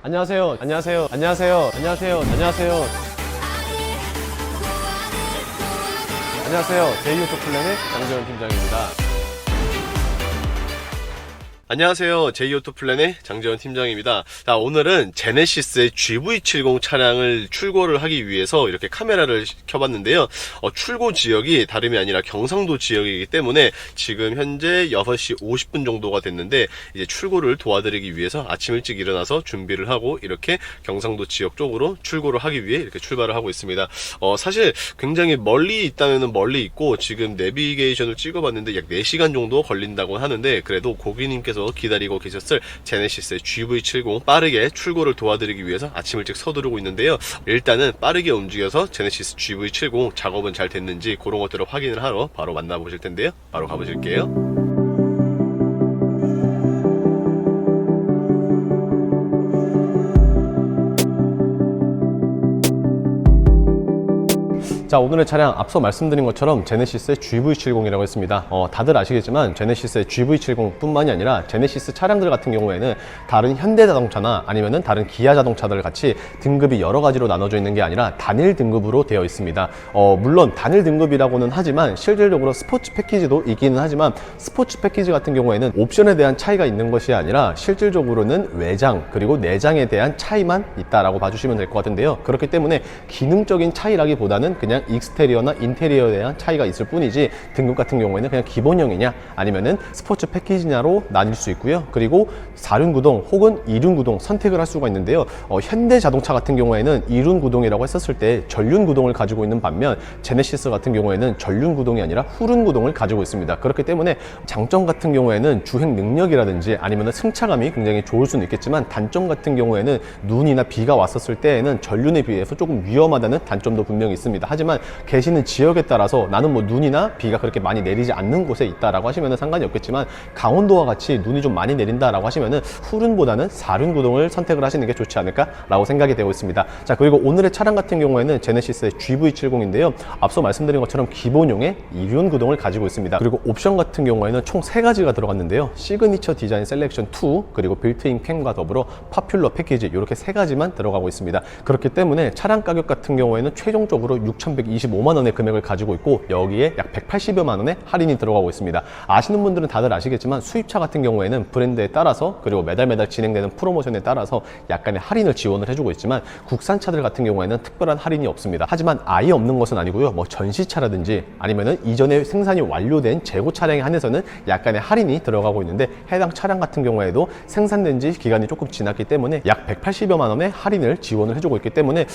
안녕하세요. 안녕하세요. 안녕하세요. 안녕하세요. 안녕하세요. 안녕하세요. 제이오토플래닛 장재원 팀장입니다. 안녕하세요. 제이오토플래닛 장재원 팀장입니다. 자, 오늘은 제네시스의 GV70 차량을 출고를 하기 위해서 이렇게 카메라를 켜봤는데요. 출고 지역이 다름이 아니라 경상도 지역이기 때문에 지금 현재 6시 50분 정도가 됐는데 이제 출고를 도와드리기 위해서 아침 일찍 일어나서 준비를 하고 이렇게 경상도 지역 쪽으로 출고를 하기 위해 이렇게 출발을 하고 있습니다. 사실 굉장히 멀리 있다면 멀리 있고 지금 내비게이션을 찍어봤는데 약 4시간 정도 걸린다고 하는데 그래도 고객님께서 기다리고 계셨을 제네시스의 GV70 빠르게 출고를 도와드리기 위해서 아침 일찍 서두르고 있는데요. 일단은 빠르게 움직여서 제네시스 GV70 작업은 잘 됐는지 그런 것들을 확인을 하러 바로 만나보실 텐데요. 바로 가보실게요. 자, 오늘의 차량 앞서 말씀드린 것처럼 제네시스의 GV70이라고 했습니다. 다들 아시겠지만 제네시스의 GV70 뿐만이 아니라 제네시스 차량들 같은 경우에는 다른 현대자동차나 아니면은 다른 기아 자동차들 같이 등급이 여러 가지로 나눠져 있는 게 아니라 단일 등급으로 되어 있습니다. 물론 단일 등급이라고는 하지만 실질적으로 스포츠 패키지도 있기는 하지만 스포츠 패키지 같은 경우에는 옵션에 대한 차이가 있는 것이 아니라 실질적으로는 외장 그리고 내장에 대한 차이만 있다라고 봐주시면 될 것 같은데요. 그렇기 때문에 기능적인 차이라기보다는 그냥 익스테리어나 인테리어에 대한 차이가 있을 뿐이지 등급 같은 경우에는 그냥 기본형이냐 아니면은 스포츠 패키지냐로 나뉠 수 있고요. 그리고 4륜구동 혹은 2륜구동 선택을 할 수가 있는데요. 현대 자동차 같은 경우에는 2륜구동이라고 했었을 때 전륜구동을 가지고 있는 반면 제네시스 같은 경우에는 전륜구동이 아니라 후륜구동을 가지고 있습니다. 그렇기 때문에 장점 같은 경우에는 주행 능력이라든지 아니면은 승차감이 굉장히 좋을 수는 있겠지만 단점 같은 경우에는 눈이나 비가 왔었을 때에는 전륜에 비해서 조금 위험하다는 단점도 분명히 있습니다. 하지만 계시는 지역에 따라서 나는 뭐 눈이나 비가 그렇게 많이 내리지 않는 곳에 있다라고 하시면 상관이 없겠지만 강원도와 같이 눈이 좀 많이 내린다라고 하시면은 후륜보다는 4륜구동을 선택을 하시는 게 좋지 않을까라고 생각이 되고 있습니다. 자, 그리고 오늘의 차량 같은 경우에는 제네시스의 GV70인데요. 앞서 말씀드린 것처럼 기본용의 2륜구동을 가지고 있습니다. 그리고 옵션 같은 경우에는 총 3가지가 들어갔는데요. 시그니처 디자인 셀렉션 2 그리고 빌트인 캠과 더불어 파퓰러 패키지 이렇게 3가지만 들어가고 있습니다. 그렇기 때문에 차량 가격 같은 경우에는 최종적으로 6,125만 원의 금액을 가지고 있고 여기에 약 180여만 원의 할인이 들어가고 있습니다. 아시는 분들은 다들 아시겠지만 수입차 같은 경우에는 브랜드에 따라서 그리고 매달 진행되는 프로모션에 따라서 약간의 할인을 지원을 해주고 있지만 국산차들 같은 경우에는 특별한 할인이 없습니다. 하지만 아예 없는 것은 아니고요. 뭐 전시차라든지 아니면은 이전에 생산이 완료된 재고 차량에 한해서는 약간의 할인이 들어가고 있는데 해당 차량 같은 경우에도 생산된 지 기간이 조금 지났기 때문에 약 180여만 원의 할인을 지원을 해주고 있기 때문에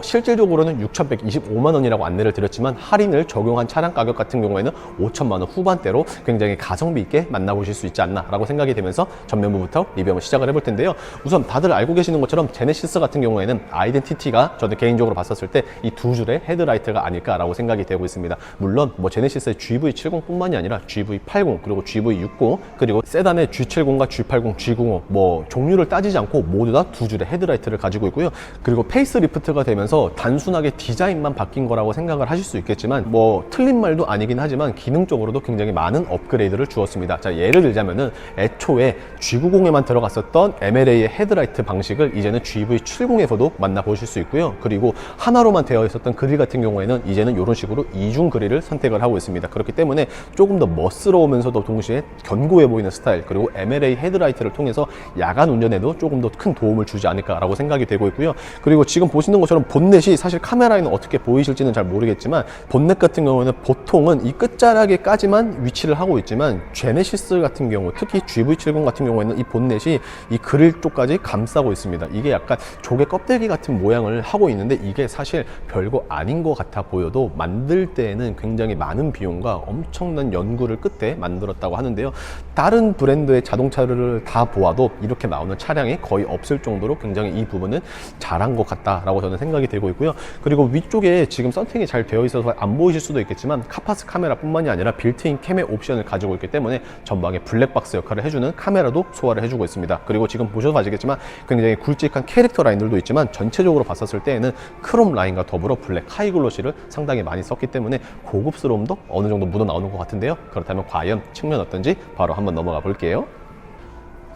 실질적으로는 6,125만 원이라고 안내를 드렸지만 할인을 적용한 차량 가격 같은 경우에는 5천만 원 후반대로 굉장히 가성비 있게 만나보실 수 있지 않나 라고 생각이 되면서 전면부부터 리뷰 한번 시작을 해볼 텐데요. 우선 다들 알고 계시는 것처럼 제네시스 같은 경우에는 아이덴티티가 저도 개인적으로 봤었을 때 이 두 줄의 헤드라이트가 아닐까라고 생각이 되고 있습니다. 물론 뭐 제네시스의 GV70 뿐만이 아니라 GV80 그리고 GV60 그리고 세단의 G70과 G80, G05 뭐 종류를 따지지 않고 모두 다 두 줄의 헤드라이트를 가지고 있고요. 그리고 페이스리프트가 되면서 단순하게 디자인만 바뀐 거라고 생각을 하실 수 있겠지만 뭐 틀린 말도 아니긴 하지만 기능적으로도 굉장히 많은 업그레이드를 주었습니다. 자, 예를 들자면은 애초에 G90에만 들어갔었던 MLA의 헤드라이트 방식을 이제는 GV70에서도 만나보실 수 있고요. 그리고 하나로만 되어 있었던 그릴 같은 경우에는 이제는 이런 식으로 이중 그릴을 선택을 하고 있습니다. 그렇기 때문에 조금 더 멋스러우면서도 동시에 견고해 보이는 스타일 그리고 MLA 헤드라이트를 통해서 야간 운전에도 조금 더 큰 도움을 주지 않을까라고 생각이 되고 있고요. 그리고 지금 보시는 것처럼 본넷이 사실 카메라에는 어떻게 보이실지는 잘 모르겠지만 본넷 같은 경우는 보통은 이 끝자락에까지만 위치를 하고 있지만 제네시스 같은 경우 특히 GV70 같은 경우에는 이 본넷이 이 그릴 쪽까지 감싸고 있습니다. 이게 약간 조개 껍데기 같은 모양을 하고 있는데 이게 사실 별거 아닌 것 같아 보여도 만들 때에는 굉장히 많은 비용과 엄청난 연구를 끝에 만들었다고 하는데요. 다른 브랜드의 자동차를 다 보아도 이렇게 나오는 차량이 거의 없을 정도로 굉장히 이 부분은 잘한 것 같다라고 저는 생각이 되고 있고요. 그리고 위쪽에 지금 썬팅이 잘 되어 있어서 안 보이실 수도 있겠지만 카파스 카메라 뿐만이 아니라 빌트인 캠의 옵션을 가지고 있기 때문에 전방에 블랙박스 역할을 해주는 카메라도 소화를 해주고 있습니다. 그리고 지금 보셔도 아시겠지만 굉장히 굵직한 캐릭터 라인들도 있지만 전체적으로 봤었을 때에는 크롬 라인과 더불어 블랙 하이글로시를 상당히 많이 썼기 때문에 고급스러움도 어느 정도 묻어 나오는 것 같은데요. 그렇다면 과연 측면 어떤지 바로 한번 넘어가 볼게요.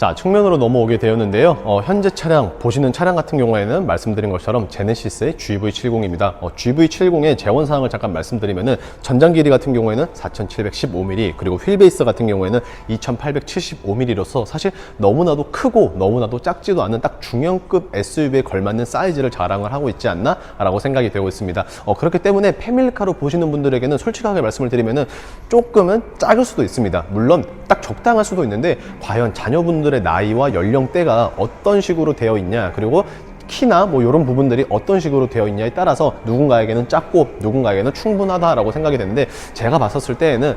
자, 측면으로 넘어오게 되었는데요. 현재 차량, 보시는 차량 같은 경우에는 말씀드린 것처럼 제네시스의 GV70입니다. GV70의 재원사항을 잠깐 말씀드리면은 전장 길이 같은 경우에는 4715mm, 그리고 휠베이스 같은 경우에는 2875mm로서 사실 너무나도 크고 너무나도 작지도 않은 딱 중형급 SUV에 걸맞는 사이즈를 자랑을 하고 있지 않나 라고 생각이 되고 있습니다. 그렇기 때문에 패밀리카로 보시는 분들에게는 솔직하게 말씀을 드리면은 조금은 작을 수도 있습니다. 물론 딱 적당할 수도 있는데 과연 자녀분들의 나이와 연령대가 어떤 식으로 되어 있냐, 그리고 키나 뭐 이런 부분들이 어떤 식으로 되어 있냐에 따라서 누군가에게는 작고 누군가에게는 충분하다라고 생각이 되는데, 제가 봤었을 때에는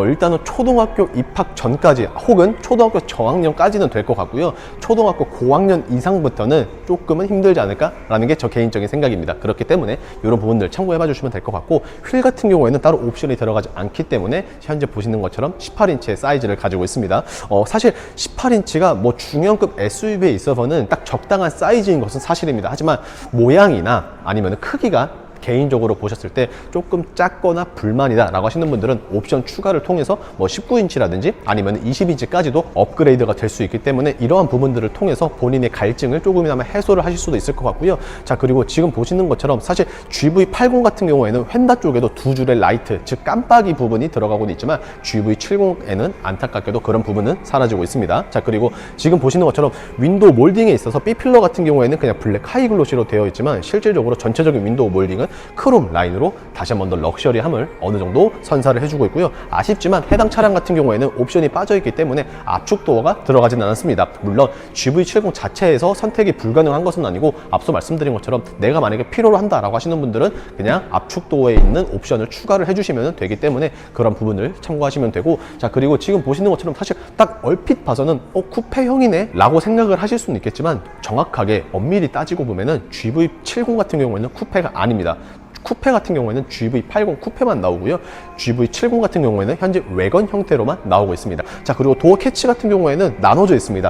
일단은 초등학교 입학 전까지 혹은 초등학교 저학년까지는 될 것 같고요. 초등학교 고학년 이상부터는 조금은 힘들지 않을까라는 게 저 개인적인 생각입니다. 그렇기 때문에 이런 부분들 참고해 봐 주시면 될 것 같고, 휠 같은 경우에는 따로 옵션이 들어가지 않기 때문에 현재 보시는 것처럼 18인치의 사이즈를 가지고 있습니다. 사실 18인치가 뭐 중형급 SUV에 있어서는 딱 적당한 사이즈인 것은 사실입니다. 하지만 모양이나 아니면 크기가 개인적으로 보셨을 때 조금 작거나 불만이다 라고 하시는 분들은 옵션 추가를 통해서 뭐 19인치라든지 아니면 20인치까지도 업그레이드가 될 수 있기 때문에 이러한 부분들을 통해서 본인의 갈증을 조금이나마 해소를 하실 수도 있을 것 같고요. 자, 그리고 지금 보시는 것처럼 사실 GV80 같은 경우에는 휀다 쪽에도 두 줄의 라이트, 즉 깜빡이 부분이 들어가고는 있지만 GV70에는 안타깝게도 그런 부분은 사라지고 있습니다. 자, 그리고 지금 보시는 것처럼 윈도우 몰딩에 있어서 B필러 같은 경우에는 그냥 블랙 하이글로시로 되어 있지만 실질적으로 전체적인 윈도우 몰딩은 크롬 라인으로 다시 한 번 더 럭셔리함을 어느 정도 선사를 해주고 있고요. 아쉽지만 해당 차량 같은 경우에는 옵션이 빠져있기 때문에 압축 도어가 들어가지는 않았습니다. 물론 GV70 자체에서 선택이 불가능한 것은 아니고, 앞서 말씀드린 것처럼 내가 만약에 필요로 한다라고 하시는 분들은 그냥 압축 도어에 있는 옵션을 추가를 해주시면 되기 때문에 그런 부분을 참고하시면 되고, 자, 그리고 지금 보시는 것처럼 사실 딱 얼핏 봐서는 쿠페형이네 라고 생각을 하실 수는 있겠지만, 정확하게 엄밀히 따지고 보면은 GV70 같은 경우에는 쿠페가 아닙니다. 쿠페 같은 경우에는 GV80 쿠페만 나오고요. GV70 같은 경우에는 현재 외건 형태로만 나오고 있습니다. 자, 그리고 도어 캐치 같은 경우에는 나눠져 있습니다.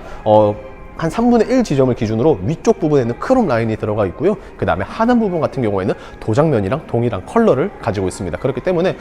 한 3분의 1 지점을 기준으로 위쪽 부분에는 크롬 라인이 들어가 있고요. 그 다음에 하단 부분 같은 경우에는 도장면이랑 동일한 컬러를 가지고 있습니다. 그렇기 때문에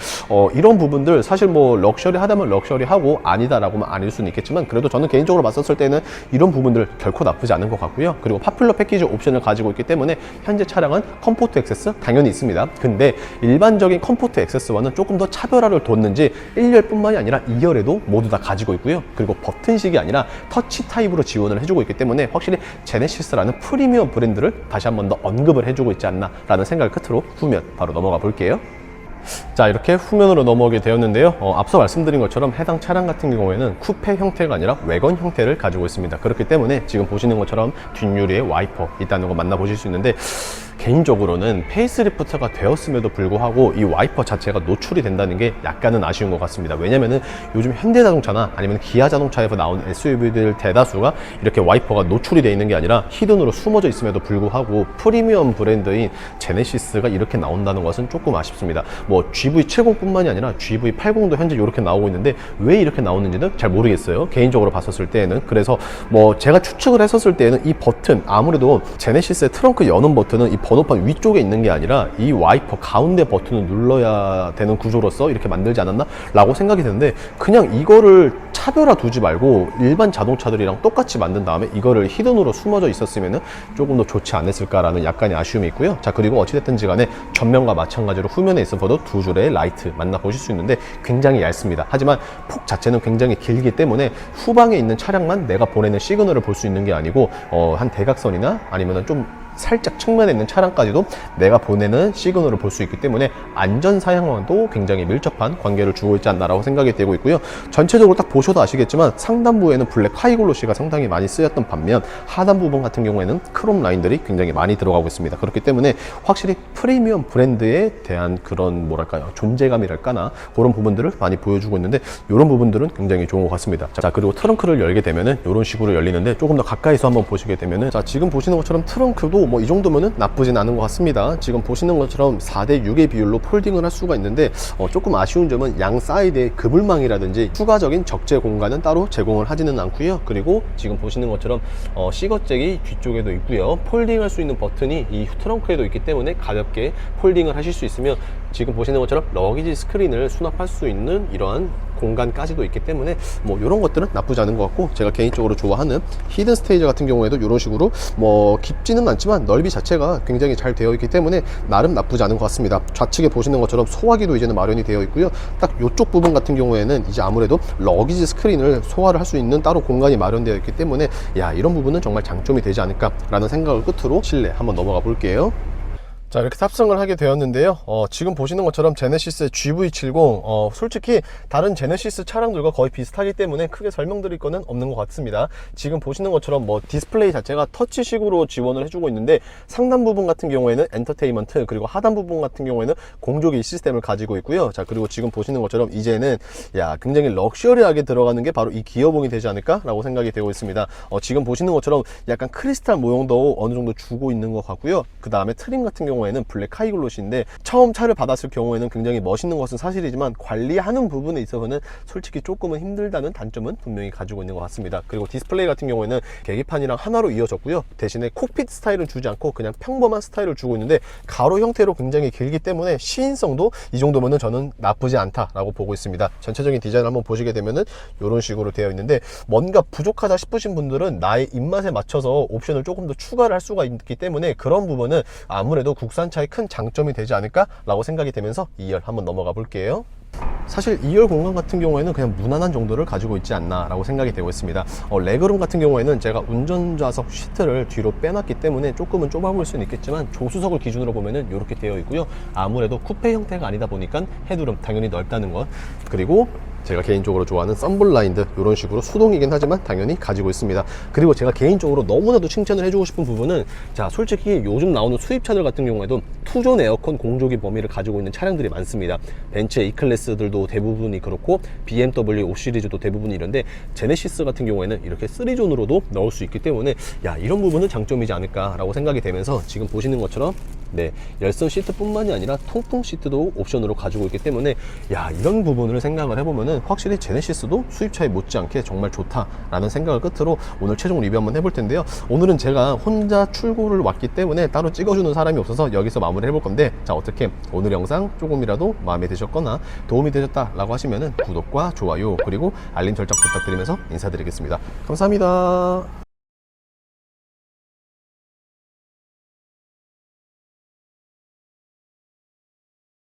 이런 부분들 사실 뭐 럭셔리하다면 럭셔리하고 아니다라고만 아닐 수는 있겠지만, 그래도 저는 개인적으로 봤었을 때는 이런 부분들 결코 나쁘지 않은 것 같고요. 그리고 파퓰러 패키지 옵션을 가지고 있기 때문에 현재 차량은 컴포트 액세스 당연히 있습니다. 근데 일반적인 컴포트 액세스와는 조금 더 차별화를 뒀는지 1열뿐만이 아니라 2열에도 모두 다 가지고 있고요. 그리고 버튼식이 아니라 터치 타입으로 지원을 해주고 있기 때문에 확실히 제네시스라는 프리미엄 브랜드를 다시 한 번 더 언급을 해주고 있지 않나 라는 생각을 끝으로 후면 바로 넘어가 볼게요. 자, 이렇게 후면으로 넘어오게 되었는데요. 앞서 말씀드린 것처럼 해당 차량 같은 경우에는 쿠페 형태가 아니라 외건 형태를 가지고 있습니다. 그렇기 때문에 지금 보시는 것처럼 뒷유리에 와이퍼 있다는 거 만나보실 수 있는데, 개인적으로는 페이스리프트가 되었음에도 불구하고 이 와이퍼 자체가 노출이 된다는 게 약간은 아쉬운 것 같습니다. 왜냐면은 요즘 현대자동차나 아니면 기아자동차에서 나온 SUV들 대다수가 이렇게 와이퍼가 노출이 되어 있는 게 아니라 히든으로 숨어져 있음에도 불구하고 프리미엄 브랜드인 제네시스가 이렇게 나온다는 것은 조금 아쉽습니다. 뭐 GV70뿐만이 아니라 GV80도 현재 이렇게 나오고 있는데 왜 이렇게 나오는지는 잘 모르겠어요. 개인적으로 봤었을 때에는. 그래서 뭐 제가 추측을 했었을 때에는 이 버튼, 아무래도 제네시스의 트렁크 여는 버튼은 이 번호판 위쪽에 있는 게 아니라 이 와이퍼 가운데 버튼을 눌러야 되는 구조로서 이렇게 만들지 않았나? 라고 생각이 드는데, 그냥 이거를 차별화 두지 말고 일반 자동차들이랑 똑같이 만든 다음에 이거를 히든으로 숨어져 있었으면 조금 더 좋지 않았을까라는 약간의 아쉬움이 있고요. 자, 그리고 어찌됐든지 간에 전면과 마찬가지로 후면에 있어서도 두 줄의 라이트 만나보실 수 있는데 굉장히 얇습니다. 하지만 폭 자체는 굉장히 길기 때문에 후방에 있는 차량만 내가 보내는 시그널을 볼 수 있는 게 아니고 한 대각선이나 아니면 좀 살짝 측면에 있는 차량까지도 내가 보내는 시그널을 볼 수 있기 때문에 안전 사양과도 굉장히 밀접한 관계를 주고 있지 않나라고 생각이 되고 있고요. 전체적으로 딱 보셔도 아시겠지만 상단부에는 블랙 하이글로시가 상당히 많이 쓰였던 반면 하단 부분 같은 경우에는 크롬 라인들이 굉장히 많이 들어가고 있습니다. 그렇기 때문에 확실히 프리미엄 브랜드에 대한 그런 뭐랄까요, 존재감이랄까나 그런 부분들을 많이 보여주고 있는데, 이런 부분들은 굉장히 좋은 것 같습니다. 자, 그리고 트렁크를 열게 되면은 이런 식으로 열리는데, 조금 더 가까이서 한번 보시게 되면은, 자, 지금 보시는 것처럼 트렁크도 뭐 이 정도면은 나쁘진 않은 것 같습니다. 지금 보시는 것처럼 4대 6의 비율로 폴딩을 할 수가 있는데, 조금 아쉬운 점은 양 사이드의 그물망이라든지 추가적인 적재 공간은 따로 제공을 하지는 않고요. 그리고 지금 보시는 것처럼 시거잭이 뒤쪽에도 있고요. 폴딩할 수 있는 버튼이 이 트렁크에도 있기 때문에 가볍게 폴딩을 하실 수 있으며, 지금 보시는 것처럼 러기지 스크린을 수납할 수 있는 이러한 공간까지도 있기 때문에 뭐 이런 것들은 나쁘지 않은 것 같고, 제가 개인적으로 좋아하는 히든 스테이지 같은 경우에도 이런 식으로 뭐 깊지는 않지만 넓이 자체가 굉장히 잘 되어 있기 때문에 나름 나쁘지 않은 것 같습니다. 좌측에 보시는 것처럼 소화기도 이제는 마련이 되어 있고요. 딱 이쪽 부분 같은 경우에는 이제 아무래도 러기지 스크린을 소화를 할 수 있는 따로 공간이 마련되어 있기 때문에 야, 이런 부분은 정말 장점이 되지 않을까라는 생각을 끝으로 실내 한번 넘어가 볼게요. 자, 이렇게 탑승을 하게 되었는데요. 지금 보시는 것처럼 제네시스의 GV70, 솔직히 다른 제네시스 차량들과 거의 비슷하기 때문에 크게 설명드릴 거는 없는 것 같습니다. 지금 보시는 것처럼 뭐 디스플레이 자체가 터치식으로 지원을 해주고 있는데, 상단 부분 같은 경우에는 엔터테인먼트, 그리고 하단 부분 같은 경우에는 공조기 시스템을 가지고 있고요. 자, 그리고 지금 보시는 것처럼 이제는 야, 굉장히 럭셔리하게 들어가는 게 바로 이 기어봉이 되지 않을까라고 생각이 되고 있습니다. 지금 보시는 것처럼 약간 크리스탈 모형도 어느 정도 주고 있는 것 같고요. 그 다음에 트림 같은 경우에는 블랙 하이글로시인데, 처음 차를 받았을 경우에는 굉장히 멋있는 것은 사실이지만 관리하는 부분에 있어서는 솔직히 조금은 힘들다는 단점은 분명히 가지고 있는 것 같습니다. 그리고 디스플레이 같은 경우에는 계기판이랑 하나로 이어졌고요. 대신에 콕핏 스타일은 주지 않고 그냥 평범한 스타일을 주고 있는데, 가로 형태로 굉장히 길기 때문에 시인성도 이 정도면은 저는 나쁘지 않다라고 보고 있습니다. 전체적인 디자인을 한번 보시게 되면은 이런 식으로 되어 있는데, 뭔가 부족하다 싶으신 분들은 나의 입맛에 맞춰서 옵션을 조금 더 추가를 할 수가 있기 때문에, 그런 부분은 아무래도 국산차의 큰 장점이 되지 않을까라고 생각이 되면서 2열 한번 넘어가 볼게요. 사실 2열 공간 같은 경우에는 그냥 무난한 정도를 가지고 있지 않나 라고 생각이 되고 있습니다. 레그룸 같은 경우에는 제가 운전좌석 시트를 뒤로 빼놨기 때문에 조금은 좁아 보일 수는 있겠지만, 조수석을 기준으로 보면은 이렇게 되어 있고요. 아무래도 쿠페 형태가 아니다 보니까 헤드룸 당연히 넓다는 것, 그리고 제가 개인적으로 좋아하는 썬블라인드 이런 식으로 수동이긴 하지만 당연히 가지고 있습니다. 그리고 제가 개인적으로 너무나도 칭찬을 해주고 싶은 부분은, 자, 솔직히 요즘 나오는 수입차들 같은 경우에도 투존 에어컨 공조기 범위를 가지고 있는 차량들이 많습니다. 벤츠의 E클래스들도 대부분이 그렇고, BMW 5 시리즈도 대부분이 이런데, 제네시스 같은 경우에는 이렇게 3존으로도 넣을 수 있기 때문에 야, 이런 부분은 장점이지 않을까라고 생각이 되면서, 지금 보시는 것처럼 네, 열선 시트 뿐만이 아니라 통풍 시트도 옵션으로 가지고 있기 때문에 야, 이런 부분을 생각을 해보면은 확실히 제네시스도 수입차에 못지않게 정말 좋다라는 생각을 끝으로 오늘 최종 리뷰 한번 해볼 텐데요. 오늘은 제가 혼자 출고를 왔기 때문에 따로 찍어주는 사람이 없어서 여기서 마무리 해볼 건데, 자, 어떻게 오늘 영상 조금이라도 마음에 드셨거나 도움이 되셨다라고 하시면은 구독과 좋아요 그리고 알림 설정 부탁드리면서 인사드리겠습니다. 감사합니다.